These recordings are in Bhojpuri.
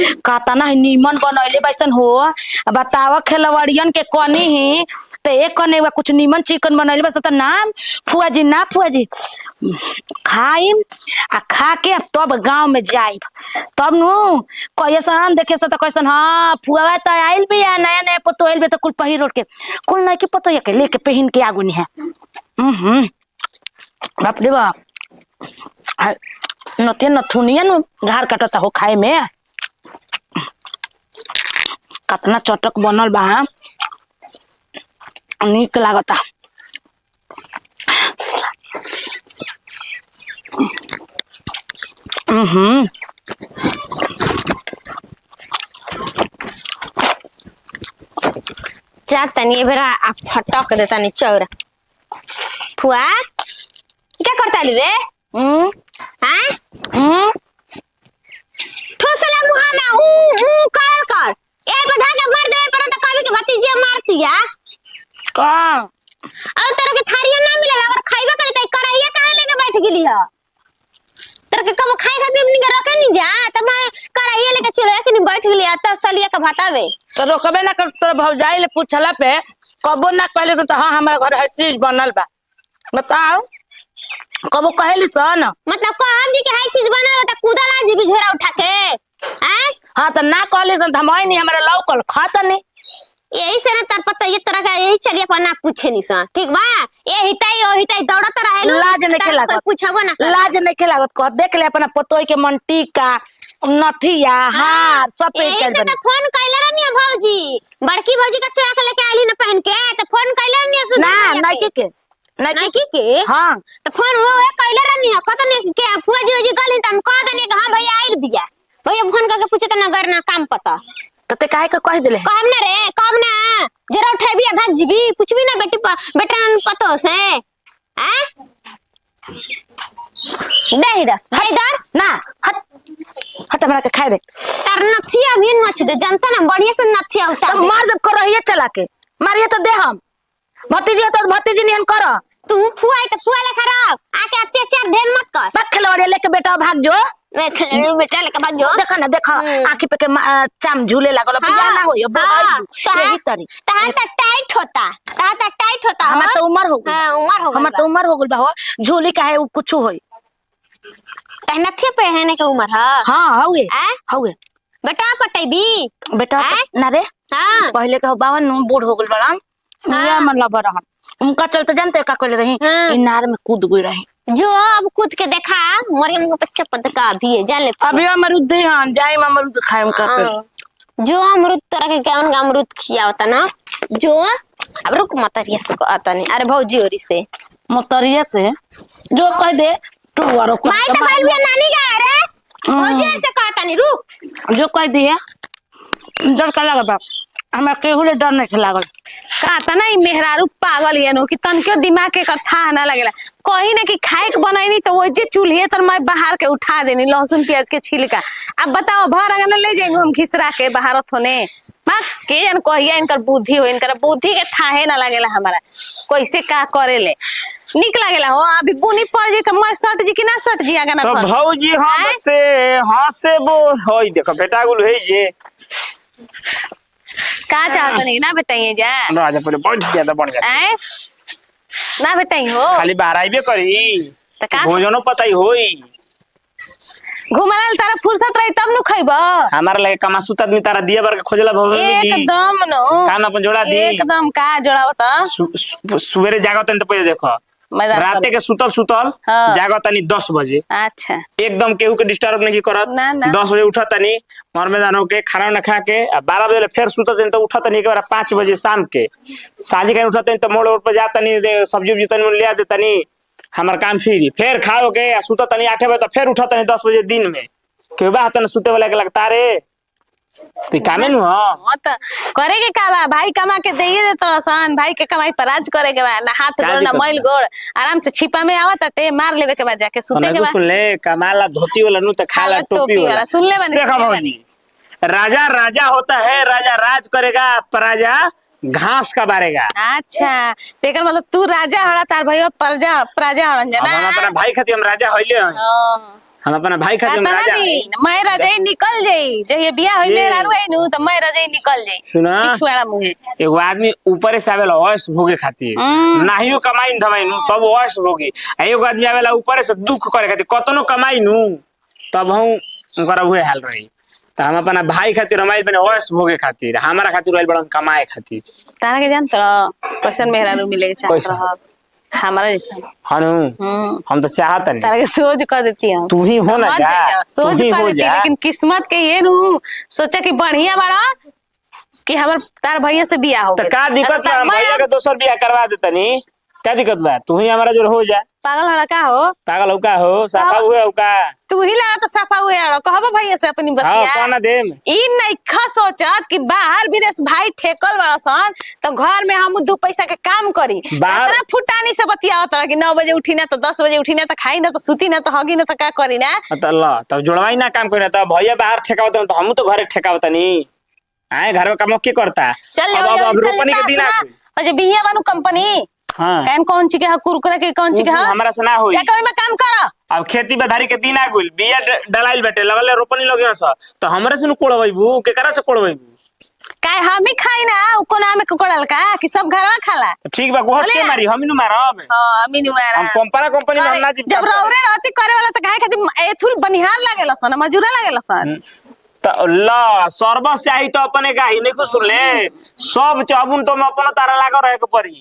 कातना है नीमन बनैले बैसन हो। बतावा खेलवड़ियन के कनी ही तो एक कने कुछ नीमन चिकन बनैले बस त नाम फुआ जी ना फुआ जी खाइम आ खा के तब गांव में जाइब तब नु कैसन देखे से तो कैसन हाँ फुआ त आइल भी है नया नया पतो आइल भी तो कुल पहिर रोड के कुल नहीं के पतो के लेके पहन के आगुनी है। बाप रे बाप नतिया नथुनिया नु घार कटता हो खाए में कतना चटक बनल बा नीक लागता। चार तनी बेरा आ फटक दे तनी चौरा फुआ क्या करता रे हाँ ठोसला मुहा में कर कर ए बधा के मार दे पर तो कभी के भतीजे मारतिया का अब तेरे के थारिया ना मिलल अगर खाइबा करे त कराइया काहे लेके बैठ गेली ह तेरे के कब खाए खातिर हमनी के रखे नहीं जा त मैं कराइया लेके चले के नहीं बैठ गेली त सलिया के भातावे तो रोकबे ना कर तोर भौजाई ले पूछला पे कबो ना कहले से तो हां हमारे घर हसीज बनल बा बताओ कबो कहली सन मतलब कहब जी के हाई चीज बनल त कूदला जी बिझोरा उठा के हैं हां त ना कहली सन हम नहीं हमारे लौकल खाता नहीं यही से ना तर पता ये तरह का यही चलिए पर ना पूछे नहीं सा ठीक बा ये हिताई ओ हिताई दौड़त रहे लो लाज नहीं के लागत पूछबो ना लाज नहीं के लागत कह देख ले अपना पतोई के मन टीका नथिया हार सब पे यही से तो फोन कैले रहनी भौजी बड़की भौजी का चुरा के लेके आली ना पहन के तो फोन कैले रहनी ना नाइकी के नाइकी के हां तो फोन वो कैले रहनी कत ने के फुआ जी गली त हम कह दनी हां भैया आइल बिया भैया फोन करके पूछे त ना करना काम पता तते काहे का कह देले कहम ना रे कहम ना जरा उठेबी भाग जीबी पूछबी ना बेटी बेटा पतो से हैं दे इधर ना हट हट हमरा के खाए दे तार नथिया भी नछ दे जानता ना बढ़िया से नथिया उतार तो मार जब कर रही चला के मारिए तो दे हम भतीजी तो भतीजी नियन कर तू फुआ है तो फुआ ले खराब आके अत्याचार ढेर मत कर बखलवाड़े लेके बेटा भाग जो मैं बेटा लेके भाग जो देखा ना देखा आंखी पे के चाम झूले लागल बिया ना होई यही तरी ताहा त टाइट होता ताहा त टाइट होता हमरा तो उम्र हो गई हां उम्र हो गई हमरा तो उम्र हो गई बा झूली काहे कुछ होई तह नथिया पे है ने के उम्र हां हां हउए बेटा पटैबी बेटा ना रे हां पहले के 52 बूढ़ हो गल बड़न ये मतलब रहन उनका चलते जानते का कहले रही इनार में कूद गई रही जो अब कूद के देखा मरियम को बच्चा पद का भी है जान ले अभी अमरूद दे हां जाई अमरूद खाएम का जो अमरूद तरह के केवन का अमरूद खियावता ना जो अब रुक मतरिया से आता नहीं अरे भौजी ओरी से मतरिया से जो कह दे तू वारो को माई तो कल भी नानी का अरे भौजी से कहता नहीं रुक जो कह दिए डर का लगा बाप हमरा केहू ले डर नहीं लागल कहता ना मेहरारू पागल ये नो कि तनके दिमाग के कथा ना लगेला कहीं ना कि खाए के बनाई तो वो जे चूल्हे तर मैं बाहर के उठा देनी लहसुन प्याज के छिलका। अब बताओ भर अगर ले जाएंगे हम खिसरा के बाहर होने मां के जन कहिया इनकर बुद्धि हो इनकर बुद्धि के थाहे ना लगेला हमारा कैसे का करे ले निक लागेला हो अभी बुनी पड़ जी मैं सट जी कि ना सट जी आगा ना तो भौजी हां से वो होई देखो बेटा गुल है जे का चाहत नहीं ना बेटाइए जा राजा पहले बहुत ज्यादा बढ़ जाए ना बेटाई हो खाली बाहर आइबे करी त का भोजनो पता ही होई घुमला तारा फुर्सत रही तब नु खइबा हमारा लगे कमासुत आदमी तारा दिया बार के खोजला भवन मिली एकदम नो काम अपन जोड़ा दी एकदम का जोड़ावता सुबेरे जागत त पहिले देखो राते के सुतल जागत तनी 10 बजे अच्छा एकदम केहू के डिस्टर्ब नहीं करत 10 बजे उठा तनी मर मैदान होके खाना ना खा के 12 बजे फिर सुतत तो उठा तनी एक बार 5 बजे शाम के सांझे के उठा तनी तो मोड़ पर जा तनी सब्जी उब्जी तनी ले आ दे तनी हमार काम फिर खाओ के सुता तनी 8 बजे तो फिर उठा तनी 10 बजे दिन में के बात न सुते वाला के लगता रे तो कामे नु त करे के का बा भाई कमा के देइए दे तो आसान भाई के कमाई पर राज करे के बा ना हाथ गोड़ ना मैल गोड़ आराम से छिपा में आवत टे मार लेवे के बा जाके सुते के बा सुन ले कमाला धोती वाला नु त खाला टोपी वाला सुन ले बनी देखा भौजी राजा राजा होता है राजा राज करेगा प्रजा घास का बारेगा। अच्छा तेकर मतलब तू राजा हड़ा तार भैया प्रजा हड़न जना हम अपना भाई खातिर हम राजा होइले हैं। हम अपना भाई खातिर तना राजा दिन मैं रजाई निकल जाई जहिया बियाह होई ये। मेहरारू आई नु त मैं रजाई निकल जाई सुना पिछवाड़ा मुहे एगो आदमी ऊपर से आवेला वॉइस भोगे खातिर नाहियो कमाई न धमाई नु तब वॉइस भोगी एगो आदमी आवेला ऊपर से दुख करे खातिर कतनो कमाई नु तब हम उनकर उहे हाल रही त हम अपना भाई खातिर रमाइल बने वॉइस भोगे खातिर हमारा खातिर रहिल बड़न कमाए खातिर तारा के जानत कैसन मेहरारू मिले के चाहत कैसन? रहब हमारा जैसा हनु हम तो चाहत नहीं तारा के सोच कर देती हूं तू ही हो ना समझ जा जाएगा, तू सोच ही कर हो देती जा लेकिन किस्मत के ये नु सोचा कि बढ़िया बड़ा कि हमर तार भैया से बियाह हो तो गइल। का दिक्कत बा हम भैया के दोसर बियाह करवा देतनी क्या दिक्कत बा तू ही हमारा जो हो जा पागल लड़का हो पागल हो का हो साफा हुए हो का तू ही लगा तो सफा हुए आड़ो कहबो भैया से अपनी हां बतिया कौन देम ई नइखा सोचत कि बाहर विदेश भाई ठेकल बड़ा सन तो घर में हम 2 पैसा के काम करी बाहर- इतना फुटानी से बतियावत रह कि 9 बजे उठी ना तो 10 बजे उठी ना तो खाई ना तो सुती ना तो हगी ना तो का करी ना त ल तब जोड़वाई ना काम करी त भैया बाहर ठेकावत तो हम तो घरे ठेकावत नहीं आए घर में काम के करता चल अब रोपनी के दिन आ अच्छा बिहिया बानू कंपनी हां कैन कौन चीज के है कुरकुरे के कौन चीज के है हमरा से ना होई जा कहीं में काम कर अब खेती बधारी के दिन आ गइल बिया डलाइल बेटे लगल रोपनी लगियो स तो हमरे से न कोड़बईबू के करा से कोड़बईबू काय हम ही खाई ना कोना में कोड़ल का कि सब घर में खाला तो ठीक बा गोहट के बोले। मारी हम नु मारब हां अमी नु मारा हम कंपनी में हम ना जीव जब रौरे रहती करे वाला तो काहे खातिर एथुल बनिहार लागेला सन मजूरा लागेला सन त ल सर्वस चाही तो अपने गाही नहीं कुछ सुन ले सब चाबुन तो में अपन तारा लागा रहे के पड़ी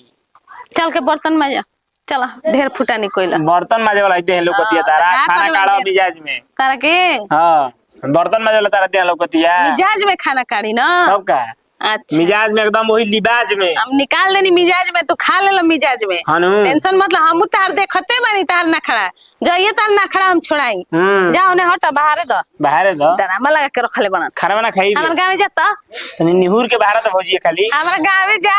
चल के बर्तन में जा चला ढेर फुटानी कोइला बर्तन माजे वाला दे लोकतिया तारा का खाना करला काढ़ा दे? मिजाज में तारा के हां बर्तन माजे वाला तारा दे लोकतिया मिजाज में खाना काढ़ी ना तब का अच्छा मिजाज में एकदम वही लिबाज में हम निकाल लेनी मिजाज में तू खा ले मिजाज में हानु टेंशन मतलब हम तार देखते बानी तार ना खड़ा जाइए तार ना खड़ा हम छोड़ाई जाओ ने हट बाहर दो बाहर दो डरामा लगा के रखले बना खाना बना खाई हमार गाँव जाता तनी निहुर के बाहर तो भौजी खाली हमार गाँव जा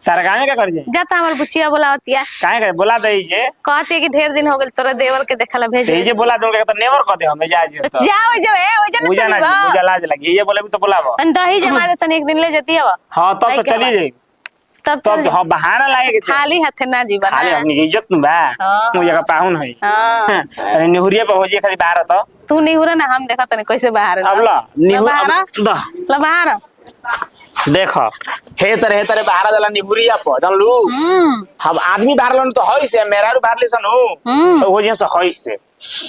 तारा गाँव में का कर जे जाता हमार बुचिया बोलावतिया काहे करे बोला दई जे कहते कि ढेर दिन हो गेल तोरा देवर के देखला भेज ते जे बोला दूंगा तो नेवर कर दे हम जा जे तो जाओ जवे ओ जन पूजा ना चली पूजा लाज लगी ये बोले भी तो बुलावो दही जमा दे तनी एक दिन ले जती अब हां तब नहीं तो के चली जाई तब चल तब जा। हां बहाना लागे के खाली हाथ ना जीवन खाली अपनी इज्जत नु बा हाँ। मुझे का पाहुन है हां अरे निहुरिया पे भौजी खाली बाहर तो तू नहीं हुरा ना हम देखा तनी कैसे बाहर अब ला निहुर बाहर द ला बाहर देख हे तरह बाहर जाला निहुरिया पर जानलू हम आदमी बाहर लन तो हई से मेरारू बाहर लिसन हो तो हो जे से हई से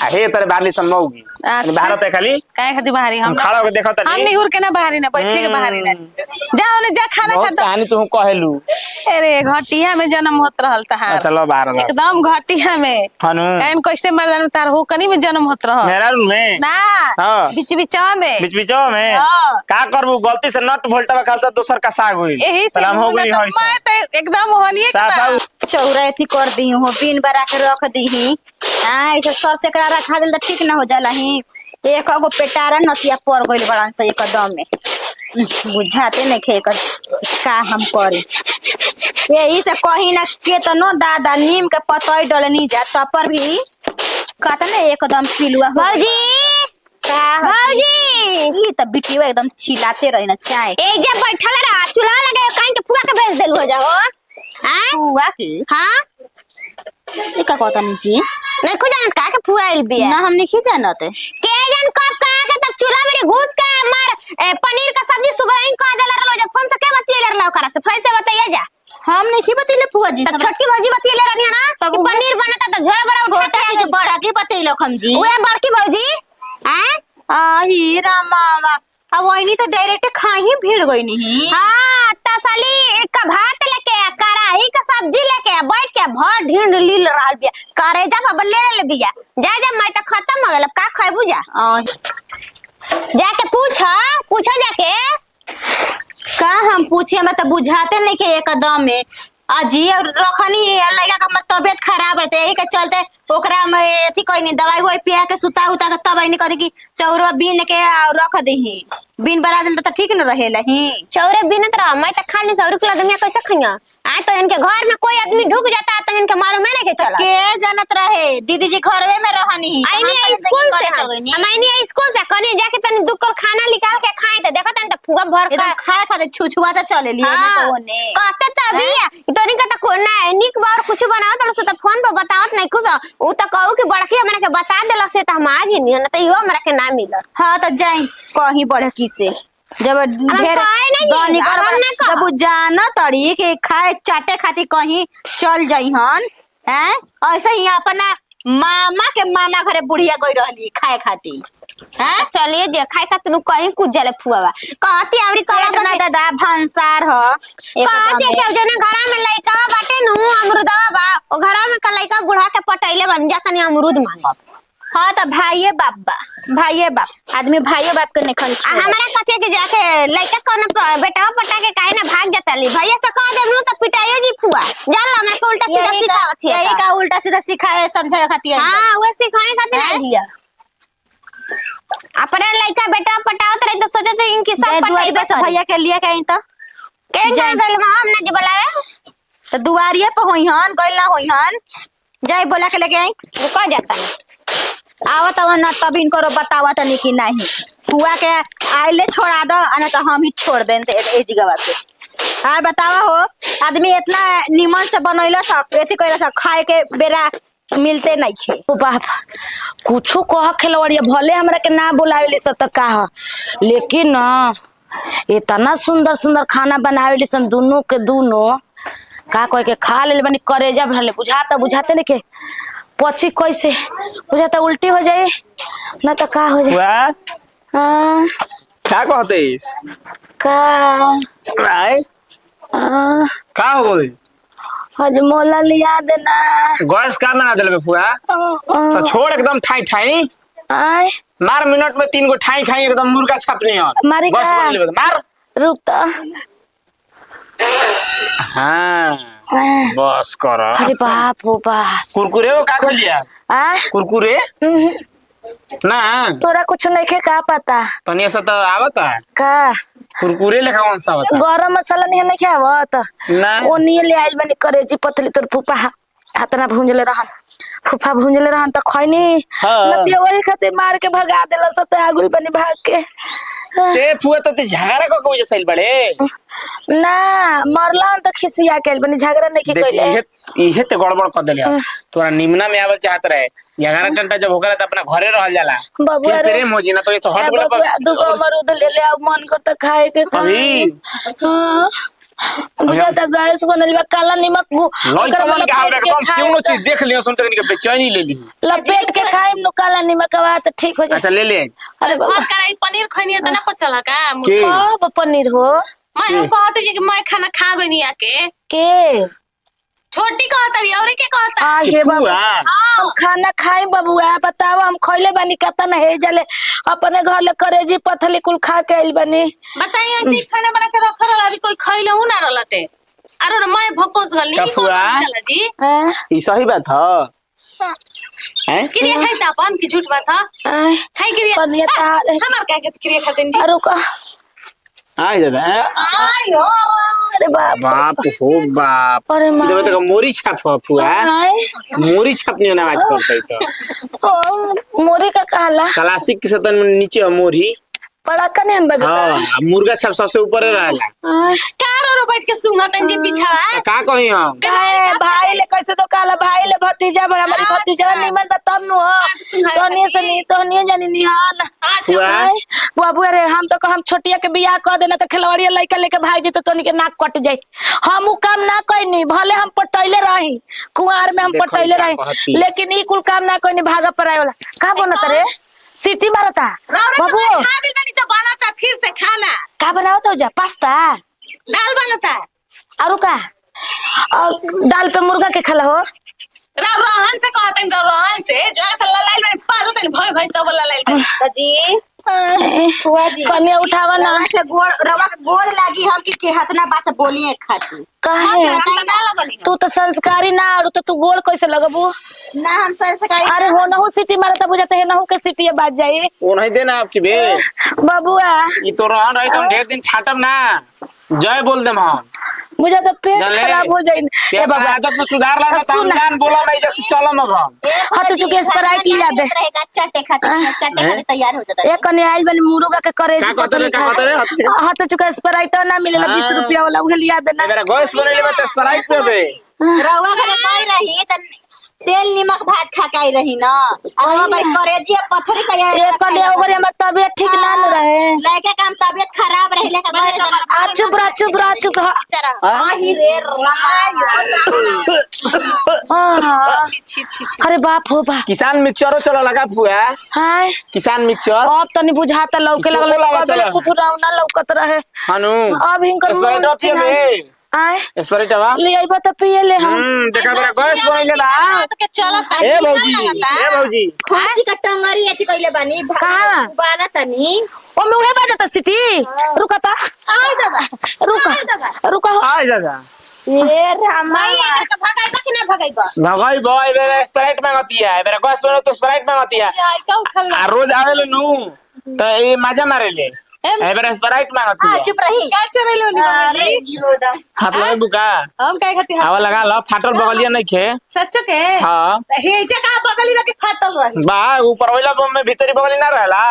आ हे तरह बाहर लिसन मौगी अच्छा। बाहर तो खाली काहे खातिर बाहरी हम खड़ा होके देखत हम नहीं नहीं हुर के ना बाहरी ना बैठे के बाहरी ना जाओ ने जा खाना खा बहुत दो कहानी तू कहेलू अरे घटिया में जन्म होत रहल तहार चलो बाहर ला एकदम घटिया में हनु काहे कैसे मर्दन में तार होकनी में जन्म होत रहल मेरारू में ना हाँ। बीच बीचवा में बीच बीचो में हाँ। का करबू गलती से नट भोल्टा खालसा दोसर का साग होई यही से सलाम हो गई मुंह हई ना तो मैं तो एकदम होलिए के साफा बा। चौरा एथी कर दी हो बीन बरा के रख दी ऐसे सब से करा रखा दिल तो ठीक ना हो जाला ही एक गो पेटारा नसिया पड़ गइल बड़न से एकदम में बुझाते नहीं खे कर का हम करी यही से कहीं ना केतनो दादा नीम के पतई डलनी जा तब पर भी कटने एकदम पिलुआ हो भौजी का भौजी ई त बिटिया एकदम चिल्लाते रही ना चाहे ए जे बैठल रहा चूल्हा लगे काहे के फुआ के भेज देल हो जाओ हां हुआ की हां ई का कहता नी जी नहीं खुद जानत काहे के फुआ आइल बिया ना हम नहीं जानत के जन कब कहा के तब चूल्हा में घुस के मार पनीर का सब्जी सुबह कह देला रलो जब फोन से के बतिएले रलो ओकरा से फिर से बताइए जा हम नहीं बतैले फुआ जी तब छोटकी भौजी बतिएले रहनी ना तब कि वो- पनीर बनता तो झोर बड़ा छोटा उठाते के जो बड़ा के बतैलो हम जी ओए बड़की भौजी हैं आही रामा अब वही तो डायरेक्ट खाही भीड़ गई नहीं हां तसली एक भात लेके कढ़ाई का सब्जी लेके बैठ के भर ढींड लील रहल बिया करेजा पर ले बिया जा जा मैं तो खत्म हो गेल अब का खाइबू जा जाके पूछो जाके का हम पूछे मैं तो बुझाते नहीं के एकदम में अजी और रखनी लगा हमर तबियत खराब रहते यही के चलते ओकरा में अथी कोई नहीं दवाई वही पिया के सुता उता के तब नहीं करे कि चौरवा बीन के रख दही बीन बरा दिल तो ठीक न रहेला ही चौरे बिनत रहा मैं तो खाली सौरी के दुनिया कैसे खइया आ तो इनके घर में कोई आदमी ढुक जाता है तो इनके मालूम है नहीं के चला के जानत रहे दीदी जी घरवे में रहनी आईनी स्कूल से हम आईनी स्कूल से कनी जाके तनी दुकर खाना निकाल के खाए तो देखत तन तो फुआ भर का एकदम खाए खाते छुछुआ तो चले लिए हाँ, ने ओने कहते तभी तोनी का त कोना है निक बार कुछ बनावत तो फोन पे बतावत नहीं कुछ उ त कहू कि बड़की हमरा के बता देला से त हम आ गई नहीं न त इहो हमरा के ना मिलल। हाँ तो जाई कहीं बढ़ की से जब ढेर कहे नहीं, दानी अब हम ना कह। जब उ जाना तड़ी के खाए चाटे खाती कहीं चल जाई हन हैं ऐसे ही अपना मामा के मामा घरे बुढ़िया गई रहली खाए खाती हां चलिए जे खाए का तनु कहीं कुछ जले फुआवा कहती आवरी कला पेट ना दादा भंसार ह कहती के जना घरा में लइका बाटे नु अमरुदवा बा ओ घरा में का लइका बुढ़ा के पटैले बन जातनी अमरूद मांगब। हाँ तो भाइये बाप आदमी भाइये बाप के नहीं खर्च हमारा कथे के जाके लइका कोन बेटा पटा के काहे ना भाग जातली भैया से कह देनु त पिटाइयो जी फुआ जान ला हमरा को उल्टा सीधा सिखावत है यही का उल्टा सीधा सिखाए समझाए खाती है हां वो सिखाए खातिर हैं? आई है अपने लइका बेटा पटावत रहे तो सोचत है कि सब दुआरी पे सब भैया के लिए कहीं तो के जा गइल हम ना जे बुलावे तो दुआरिये पे होई हन गइल ना होई हन जाई बोला के लेके आई वो कह जाता आवत अवन ना तब इनको बतावा तनी कि नहीं हुआ के आइले छोड़ा दो ना तो हम ही छोड़ दें ए जगह से। हाँ बतावा हो आदमी इतना निमन से बनैला सब एथी कइला सब खाए के बेरा मिलते नहीं खे ओ बाप कुछो कह खिलवड़िया भले हमरा के ना बुलावेली सब त का लेकिन ना इतना सुंदर सुंदर खाना बनावेली सन दोनों के दोनों का कह के खा ले बनी करेजा भरले बुझाते नहीं के पची कैसे बुझाता उल्टी हो जाए ना तो का हो जाए वाह हाँ, क्या कहते इस का राय का हो गई हजमोला लिया देना गैस का बना दिल फुआ तो छोड़ एकदम ठाई ठाई आय मार मिनट में 3 गो ठाई ठाई एकदम मुर्गा छापनी है मारी बस का? बन ले मार रुक तो हाँ बस कर अरे बाप हो बाप कुरकुरे वो का लिया आ कुरकुरे ना तोरा कुछ नहीं के का पता तनिया से तो आवता का कुरकुरे लेखा कौन सा बता गरम मसाला नहीं नहीं खावत ना ओ नहीं ले आइल बनी करेजी पतली तोर फूफा हाथना भूंजले रहन फूफा भूंजले रहन त खैनी हाँ। नतिया वही खातिर मार के भगा देला सत आगुल बनी भाग के ते फुआ तो ते झगड़ा को वजह से बड़े ना मरलन त खिसिया के आइल बनी झगड़ा नहीं की देख कइले इहे ते गड़बड़ कर देलिया तोरा निमना में आवल चाहत रहे 11 घंटा जब होकर त अपना घरे रहल जाला बबुआ फिर रे प्रेम हो जी ना तो ये हट बोला दुगो अमरूद ले ले अब मन करता खाए के अभी हां मुझे तो गैस बनल बा काला नमक लई कमन के हाल एकदम क्यों चीज देख लियो सुन तक के बेचैनी ले ली लपेट के खाइम नु काला नमक बा त ठीक हो जाए। अच्छा ले ले अरे बाबा कराई पनीर खनिया त ना पचला का के कब पनीर हो मैं कहते जे कि मैं खाना खा गई आके के छोटी कहतरी और के कहता आ हे बाबू फुआ हम खाना खाई बबुआ बताओ हम खइले बानी कतन हे जले अपने घर ले करेजी पथली कुल खा के आइल बानी बताइए ऐसे खाना बना के रख रहा अभी कोई खइले हूं ना रहलटे अरे ना मैं भकोस गली का फुआ? चला जी हैं ई सही बात ह हैं क्रिया खाई था अपन की झूठ बात था आय खाई क्रिया पनिया ताल हमार का के क्रिया खाते जी अरु का आई दादा आयो अरे बाप बाप हो बाप अरे माँ इधर तो मोरी छाप फुआ आय मोरी छापनी आवाज करते तो ओ मोरी का कहला क्लासिक के सतन में नीचे है मोरी बड़ा कनेन बगता हां मुर्गा छाप सबसे ऊपर रहेला आय कार और बैठ के सुंगा तन जी पीछा तो का कही हम काहे भाई ले कैसे तो काला भाई ले भतीजा बड़ा हमारी भतीजा निमन बतम नु तोनिए से नहीं तोनिए जानी निहान फुआ बाबू रे हम तो हम छोटिया के बियाह कर देना तो खिलवाड़िया लइका लेके भाई जी तो तोनी के नाक कट जाई हम उ काम ना कइनी भले हम पटैले रही कुंवार में हम देखो पटैले क्या रही कहती। लेकिन ई कुल काम ना कइनी भागा पराय वाला का बनत रे सीटी मारता बाबू खा दी नहीं तो बनाता फिर से खाना का बनाओ तो जा पास्ता दाल बनता आरु का दाल पे मुर्गा के खला हो रहन से कहते हैं रहन से जो था ललाई में पागल तन भय भय तब ललाई जी फुआ जी कन्या उठावा ना रवा से गोड़ रवा के गोड़ लागी हम की हतना बात बोलिए खाची काहे तू तो संस्कारी ना और तो तू गोड़ कैसे लगबू ना हम संस्कारी अरे हो ना हो सिटी मारता बुझाते है ना हो के सिटी बाज जाई वो नहीं देना आपकी बे बाबूआ ई तो रहन रही तो ढेर दिन छाटब ना जय बोल देम हम मुझे तो पेट जान ले। खराब हो जाए ये बाबा आदत में सुधार लाना सुन। जान बोला नहीं जैसे चलो ना हम हाथ चुके स्प्राइट लिया दे चट्टे खाते तैयार हो जाता है। एक कने आइल बन मुर्गा के करे का कहते रे, का कहते रे? हाथ चुके स्प्राइट ना मिलेला 20 रुपया वाला उहे लिया देना मेरा गैस बनेले बा त स्प्राइट पीबे रउआ घरे कोई रही त तेल नमक भात खा के आई रही ना अब भाई करेजिया पत्थरी का एक कने ओकरे हमर तबियत ठीक ना न रहे लड़के का तबियत खराब रही लेके गए आ चुप रह आही रे अरे बाप हो बा किसान मिक्सचरो चलो लगा फुआ हाय किसान मिक्सचर अब तनी बुझाता लौके चोको लगल लावा पहले चला। थुथुराउना लौकत रहे हनु अब हिंकर स्प्राइट मुंह पीबे आय स्प्राइट बा ले आइबा त पिए ले हम देखा मेरा गैस बनेले ना के चलो ए भौजी खांसी का टंगरी ऐसी कइले बानी कहाँ? बाना तनी ओ में उहे बाजत सिटी रुका ता आई दादा रुका हो आ जा ए रामा भाई एकर के भगाई बा कि नहीं भगाई बा भगाई बॉय मेरा स्प्राइट मांगती है मेरा गैस बने तो स्प्राइट मांगती है आई का उठल आ रोज आवेले नु तो ये मजा मारे ले ए मेरा स्प्राइट मांगती है चुप रही क्या चरेलो अरे गिरोदम हाथ लगा बुका हम काय खाती हवा लगा लो फाटल बगलिया नहीं खे सच्चो के हां हे जे का बगली में के फाटल रही बा ऊपर वाला बम में भीतरी बगली ना रहला